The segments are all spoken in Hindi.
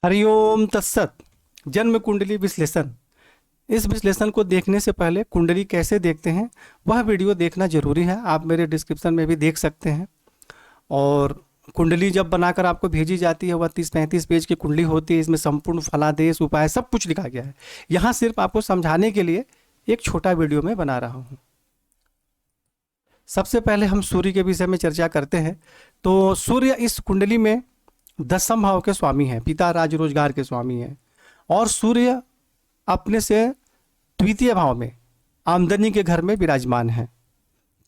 हरिओम तत्सत। जन्म कुंडली विश्लेषण। इस विश्लेषण को देखने से पहले कुंडली कैसे देखते हैं वह वीडियो देखना जरूरी है। आप मेरे डिस्क्रिप्शन में भी देख सकते हैं। और कुंडली जब बनाकर आपको भेजी जाती है वह 30-35 पेज की कुंडली होती है। इसमें संपूर्ण फलादेश उपाय सब कुछ लिखा गया है। यहाँ सिर्फ आपको समझाने के लिए एक छोटा वीडियो में बना रहा हूँ। सबसे पहले हम सूर्य के विषय में चर्चा करते हैं। तो सूर्य इस कुंडली में 10वें भाव के स्वामी हैं, पिता राज रोजगार के स्वामी हैं। और सूर्य अपने से द्वितीय भाव में आमदनी के घर में विराजमान है।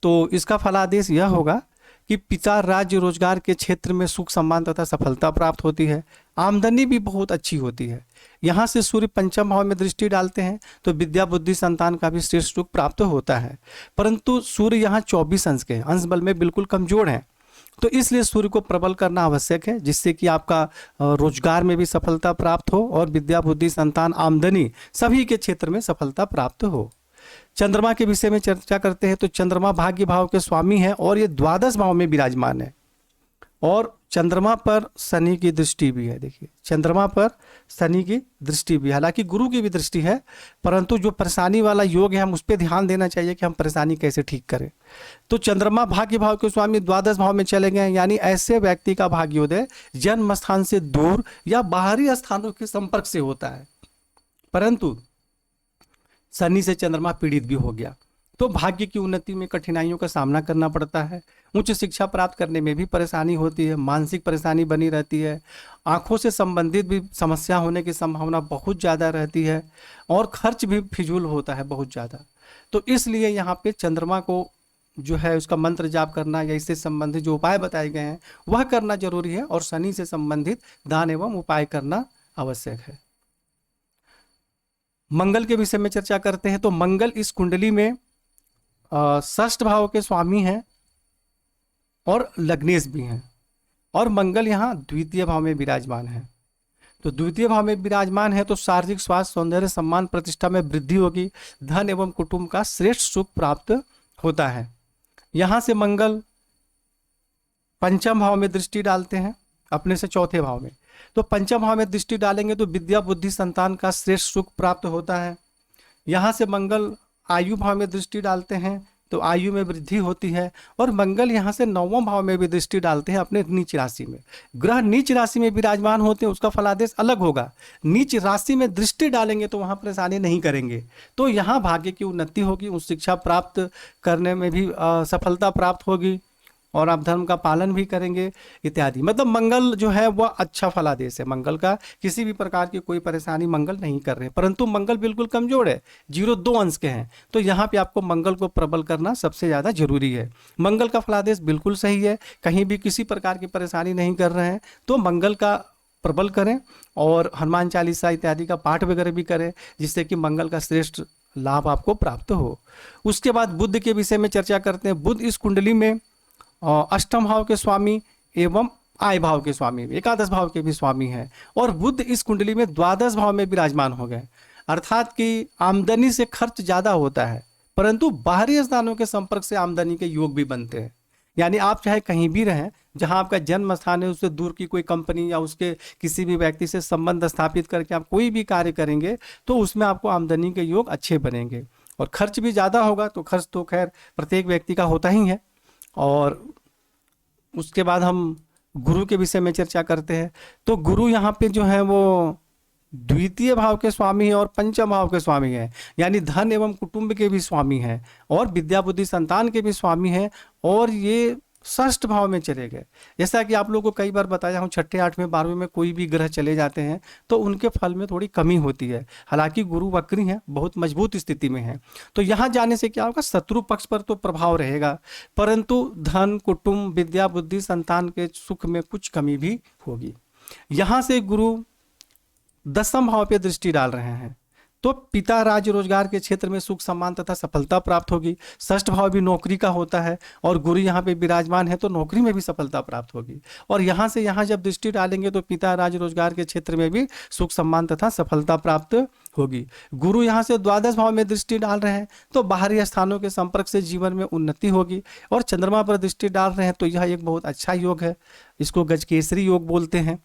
तो इसका फलादेश यह होगा कि पिता राज्य रोजगार के क्षेत्र में सुख सम्मान तथा सफलता प्राप्त होती है। आमदनी भी बहुत अच्छी होती है। यहाँ से सूर्य पंचम भाव में दृष्टि डालते हैं तो विद्या बुद्धि संतान का भी श्रेष्ठ सुख प्राप्त होता है। परंतु सूर्य यहाँ 24 अंश के हैं, अंश बल में बिल्कुल कमजोर हैं। तो इसलिए सूर्य को प्रबल करना आवश्यक है, जिससे कि आपका रोजगार में भी सफलता प्राप्त हो और विद्या बुद्धि संतान आमदनी सभी के क्षेत्र में सफलता प्राप्त हो। चंद्रमा के विषय में चर्चा करते हैं। तो चंद्रमा भाग्य भाव के स्वामी है और ये द्वादश भाव में विराजमान है। और चंद्रमा पर शनि की दृष्टि भी है। देखिए, चंद्रमा पर शनि की दृष्टि भी, हालांकि गुरु की भी दृष्टि है, परंतु जो परेशानी वाला योग है हम उस पर ध्यान देना चाहिए कि हम परेशानी कैसे ठीक करें। तो चंद्रमा भाग्य भाव के स्वामी द्वादश भाव में चले गए, यानी ऐसे व्यक्ति का भाग्योदय जन्म स्थान से दूर या बाहरी स्थानों के संपर्क से होता है। परंतु शनि से चंद्रमा पीड़ित भी हो गया तो भाग्य की उन्नति में कठिनाइयों का सामना करना पड़ता है। उच्च शिक्षा प्राप्त करने में भी परेशानी होती है, मानसिक परेशानी बनी रहती है, आंखों से संबंधित भी समस्या होने की संभावना बहुत ज़्यादा रहती है और खर्च भी फिजूल होता है बहुत ज़्यादा। तो इसलिए यहाँ पे चंद्रमा को जो है उसका मंत्र जाप करना या इससे संबंधित जो उपाय बताए गए हैं वह करना जरूरी है और शनि से संबंधित दान एवं उपाय करना आवश्यक है। मंगल के विषय में चर्चा करते हैं। तो मंगल इस कुंडली में 6th भाव के स्वामी हैं और लग्नेश भी हैं। और मंगल यहाँ द्वितीय भाव में विराजमान है। तो द्वितीय भाव में विराजमान है तो शारीरिक स्वास्थ्य सौंदर्य सम्मान प्रतिष्ठा में वृद्धि होगी, धन एवं कुटुंब का श्रेष्ठ सुख प्राप्त होता है। यहाँ से मंगल पंचम भाव में दृष्टि डालते हैं अपने से चौथे भाव में। तो पंचम भाव में दृष्टि डालेंगे तो विद्या बुद्धि संतान का श्रेष्ठ सुख प्राप्त होता है। यहाँ से मंगल आयु भाव में दृष्टि डालते हैं तो आयु में वृद्धि होती है। और मंगल यहाँ से 9वें भाव में भी दृष्टि डालते हैं अपने नीच राशि में। ग्रह नीच राशि में विराजमान होते हैं उसका फलादेश अलग होगा। नीच राशि में दृष्टि डालेंगे तो वहाँ परेशानी नहीं करेंगे, तो यहाँ भाग्य की उन्नति होगी, उस शिक्षा प्राप्त करने में भी सफलता प्राप्त होगी और आप धर्म का पालन भी करेंगे इत्यादि। मतलब मंगल जो है वह अच्छा फलादेश है। मंगल का किसी भी प्रकार की कोई परेशानी मंगल नहीं कर रहे, परंतु मंगल बिल्कुल कमजोर है, 0-2 अंश के हैं। तो यहाँ पे आपको मंगल को प्रबल करना सबसे ज़्यादा जरूरी है। मंगल का फलादेश बिल्कुल सही है, कहीं भी किसी प्रकार की परेशानी नहीं कर रहे हैं तो मंगल का प्रबल करें और हनुमान चालीसा इत्यादि का पाठ वगैरह भी करें, जिससे कि मंगल का श्रेष्ठ लाभ आपको प्राप्त हो। उसके बाद बुध के विषय में चर्चा करते हैं। बुध इस कुंडली में 8वें भाव के स्वामी एवं आय भाव के स्वामी, एकादश भाव के भी स्वामी हैं। और बुध इस कुंडली में द्वादश भाव में विराजमान हो गए, अर्थात कि आमदनी से खर्च ज़्यादा होता है, परंतु बाहरी स्थानों के संपर्क से आमदनी के योग भी बनते हैं। यानी आप चाहे कहीं भी रहें, जहां आपका जन्म स्थान है उससे दूर की कोई कंपनी या उसके किसी भी व्यक्ति से संबंध स्थापित करके आप कोई भी कार्य करेंगे तो उसमें आपको आमदनी के योग अच्छे बनेंगे। और खर्च भी ज़्यादा होगा, तो खर्च तो खैर प्रत्येक व्यक्ति का होता ही है। और उसके बाद हम गुरु के विषय में चर्चा करते हैं। तो गुरु यहाँ पे जो है वो द्वितीय भाव के स्वामी है और पंचम भाव के स्वामी है, यानी धन एवं कुटुंब के भी स्वामी हैं और विद्या बुद्धि संतान के भी स्वामी हैं। और ये 6th भाव में चले गए। जैसा कि आप लोगों को कई बार बताया हूँ, 6ठे 8वें 12वें में कोई भी ग्रह चले जाते हैं तो उनके फल में थोड़ी कमी होती है। हालांकि गुरु वक्री हैं, बहुत मजबूत स्थिति में है, तो यहाँ जाने से क्या होगा, शत्रु पक्ष पर तो प्रभाव रहेगा, परंतु धन कुटुंब विद्या बुद्धि संतान के सुख में कुछ कमी भी होगी। यहाँ से गुरु 10वें भाव पे दृष्टि डाल रहे हैं तो पिता राज रोजगार के क्षेत्र में सुख सम्मान तथा सफलता प्राप्त होगी। 6th भाव भी नौकरी का होता है और गुरु यहाँ पे विराजमान है तो नौकरी में भी सफलता प्राप्त होगी। और यहाँ से यहाँ जब दृष्टि डालेंगे तो पिता राज रोजगार के क्षेत्र में भी सुख सम्मान तथा सफलता प्राप्त होगी। गुरु यहाँ से द्वादश भाव में दृष्टि डाल रहे हैं तो बाहरी स्थानों के संपर्क से जीवन में उन्नति होगी। और चंद्रमा पर दृष्टि डाल रहे हैं तो यह एक बहुत अच्छा योग है, इसको गजकेसरी योग बोलते हैं।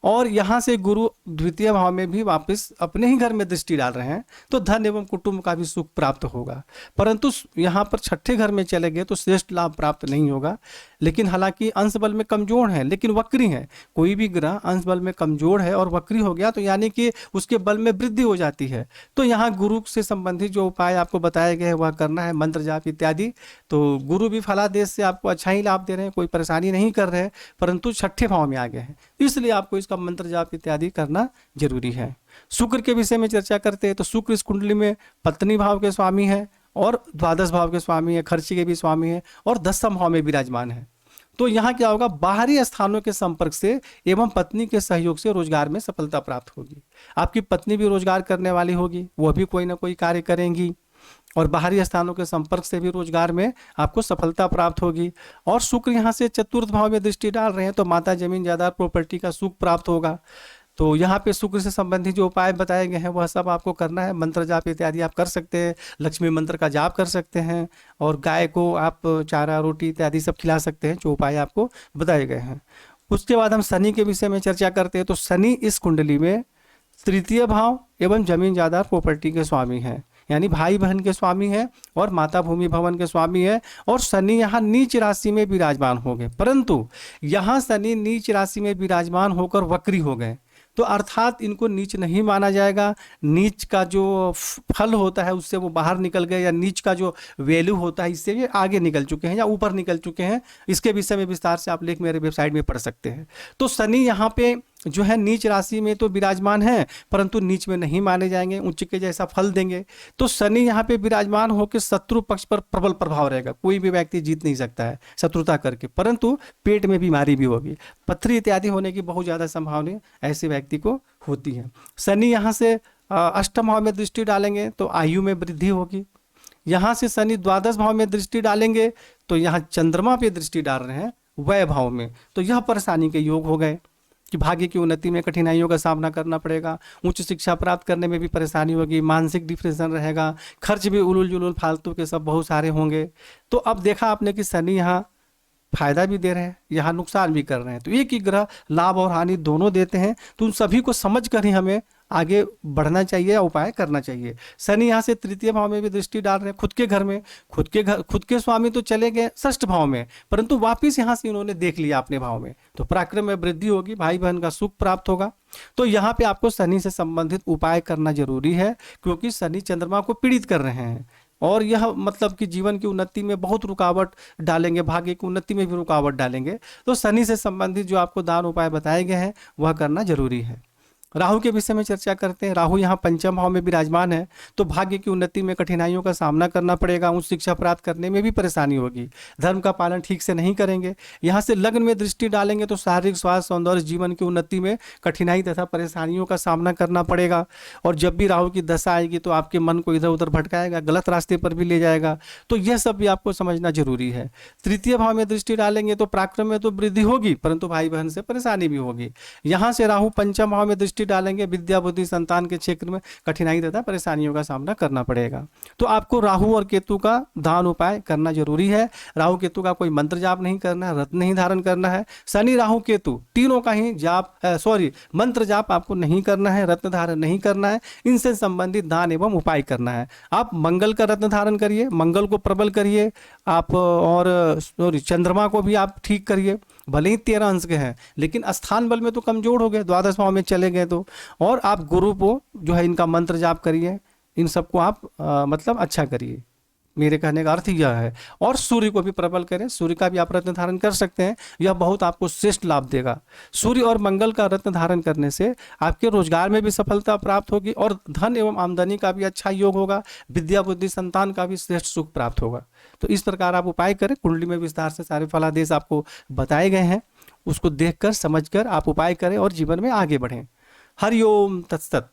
और यहाँ से गुरु द्वितीय भाव में भी वापस अपने ही घर में दृष्टि डाल रहे हैं, तो धन एवं कुटुंब का भी सुख प्राप्त होगा। परंतु यहाँ पर छठे घर में चले गए तो श्रेष्ठ लाभ प्राप्त नहीं होगा। लेकिन हालांकि अंश बल में कमजोर है, लेकिन वक्री है। कोई भी ग्रह अंश बल में कमजोर है और वक्री हो गया तो यानी कि उसके बल में वृद्धि हो जाती है। तो यहाँ गुरु से संबंधित जो उपाय आपको बताए गए हैं वह करना है, मंत्र जाप इत्यादि। तो गुरु भी फलादेश से आपको अच्छा ही लाभ दे रहे हैं, कोई परेशानी नहीं कर रहे हैं, परंतु छठे भाव में आ गए हैं, इसलिए आपको इसका मंत्र जाप इत्यादि करना जरूरी है। शुक्र के विषय में चर्चा करते हैं तो शुक्र इस कुंडली में पत्नी भाव के स्वामी है और द्वादश भाव के स्वामी है, खर्चे के भी स्वामी है और दसम भाव में विराजमान है। तो यहाँ क्या होगा, बाहरी स्थानों के संपर्क से एवं पत्नी के सहयोग से रोजगार में सफलता प्राप्त होगी। आपकी पत्नी भी रोजगार करने वाली होगी, वह भी कोई ना कोई कार्य करेंगी और बाहरी स्थानों के संपर्क से भी रोजगार में आपको सफलता प्राप्त होगी। और शुक्र यहाँ से चतुर्थ भाव में दृष्टि डाल रहे हैं तो माता जमीन जायदाद प्रॉपर्टी का सुख प्राप्त होगा। तो यहाँ पे शुक्र से संबंधित जो उपाय बताए गए हैं वह सब आपको करना है। मंत्र जाप इत्यादि आप कर सकते हैं, लक्ष्मी मंत्र का जाप कर सकते हैं और गाय को आप चारा रोटी इत्यादि सब खिला सकते हैं, जो उपाय आपको बताए गए हैं। उसके बाद हम शनि के विषय में चर्चा करते हैं। तो शनि इस कुंडली में तृतीय भाव एवं जमीन जायदाद प्रॉपर्टी के स्वामी हैं, यानी भाई बहन के स्वामी है और माता भूमि भवन के स्वामी है। और शनि यहाँ नीच राशि में विराजमान हो गए, परंतु यहाँ शनि नीच राशि में विराजमान होकर वक्री हो गए, तो अर्थात इनको नीच नहीं माना जाएगा। नीच का जो फल होता है उससे वो बाहर निकल गए, या नीच का जो वैल्यू होता है इससे ये आगे निकल चुके हैं या ऊपर निकल चुके हैं। इसके विषय में विस्तार से आप लेख मेरे वेबसाइट में पढ़ सकते हैं। तो शनि यहाँ पे जो है नीच राशि में तो विराजमान है, परंतु नीच में नहीं माने जाएंगे, उच्च के जैसा फल देंगे। तो शनि यहाँ पे विराजमान होकर शत्रु पक्ष पर प्रबल प्रभाव रहेगा, कोई भी व्यक्ति जीत नहीं सकता है शत्रुता करके, परंतु पेट में बीमारी भी होगी, पथरी इत्यादि होने की बहुत ज़्यादा संभावना ऐसे व्यक्ति को होती है। शनि यहाँ से अष्टम भाव में दृष्टि डालेंगे तो आयु में वृद्धि होगी। यहाँ से शनि द्वादश भाव में दृष्टि डालेंगे तो यहाँ चंद्रमा पे दृष्टि डाल रहे हैं व्यय भाव में, तो यह परेशानी के योग हो गए कि भाग्य की उन्नति में कठिनाइयों का सामना करना पड़ेगा, उच्च शिक्षा प्राप्त करने में भी परेशानी होगी, मानसिक डिप्रेशन रहेगा, खर्च भी उलूल जुलूल फालतू के सब बहुत सारे होंगे। तो अब देखा आपने कि शनि यहाँ फायदा भी दे रहे हैं, यहाँ नुकसान भी कर रहे हैं। तो एक ही ग्रह लाभ और हानि दोनों देते हैं, तो उन सभी को समझ कर ही हमें आगे बढ़ना चाहिए या उपाय करना चाहिए। शनि यहाँ से तृतीय भाव में भी दृष्टि डाल रहे हैं, खुद के घर में, खुद के स्वामी तो चले गए षष्ठ भाव में, परंतु वापिस यहाँ से इन्होंने देख लिया अपने भाव में, तो पराक्रम में वृद्धि होगी, भाई बहन का सुख प्राप्त होगा। तो यहाँ पे आपको शनि से संबंधित उपाय करना जरूरी है, क्योंकि शनि चंद्रमा को पीड़ित कर रहे हैं और यह मतलब कि जीवन की उन्नति में बहुत रुकावट डालेंगे, भाग्य की उन्नति में भी रुकावट डालेंगे। तो शनि से संबंधित जो आपको दान उपाय बताए गए हैं वह करना जरूरी है। राहु के विषय में चर्चा करते हैं। राहु यहाँ पंचम भाव में विराजमान है, तो भाग्य की उन्नति में कठिनाइयों का सामना करना पड़ेगा, उच्च शिक्षा प्राप्त करने में भी परेशानी होगी, धर्म का पालन ठीक से नहीं करेंगे। यहाँ से लग्न में दृष्टि डालेंगे तो शारीरिक स्वास्थ्य, सौंदर्य, जीवन की उन्नति में कठिनाई तथा परेशानियों का सामना करना पड़ेगा। और जब भी राहु की दशा आएगी तो आपके मन को इधर उधर भटकाएगा, गलत रास्ते पर भी ले जाएगा, तो यह सब भी आपको समझना जरूरी है। तृतीय भाव में दृष्टि डालेंगे तो पराक्रम में तो वृद्धि होगी, परंतु भाई बहन से परेशानी भी होगी। यहाँ से राहु पंचम भाव में दृष्टि डालेंगे, विद्या बुद्धि संतान के क्षेत्र में कठिनाई तथा परेशानियों का सामना करना पड़ेगा। तो आपको राहु और केतु का दान उपाय करना जरूरी है। राहु केतु का कोई मंत्र जाप नहीं करना है, रत्न नहीं धारण करना है। शनि राहु केतु तीनों का ही मंत्र जाप आपको नहीं करना है, रत्न धारण नहीं करना है, इनसे संबंधित दान एवं उपाय करना है। आप मंगल का रत्न धारण करिए, मंगल को प्रबल करिए आप, और चंद्रमा को भी आप ठीक करिए। भले ही 13 अंश के हैं, लेकिन स्थान बल में तो कमजोर हो गए, द्वादश भाव में चले गए। तो और आप गुरु को जो है इनका मंत्र जाप करिए, इन सबको आप मतलब अच्छा करिए, मेरे कहने का अर्थ यह है। और सूर्य को भी प्रबल करें, सूर्य का भी आप रत्न धारण कर सकते हैं, यह बहुत आपको श्रेष्ठ लाभ देगा। सूर्य और मंगल का रत्न धारण करने से आपके रोजगार में भी सफलता प्राप्त होगी और धन एवं आमदनी का भी अच्छा योग होगा, विद्या बुद्धि संतान का भी श्रेष्ठ सुख प्राप्त होगा। तो इस प्रकार आप उपाय करें। कुंडली में विस्तार से सारे फलादेश आपको बताए गए हैं, उसको देखकर समझकर आप उपाय करें और जीवन में आगे बढ़ें। हरिओम तत्सत।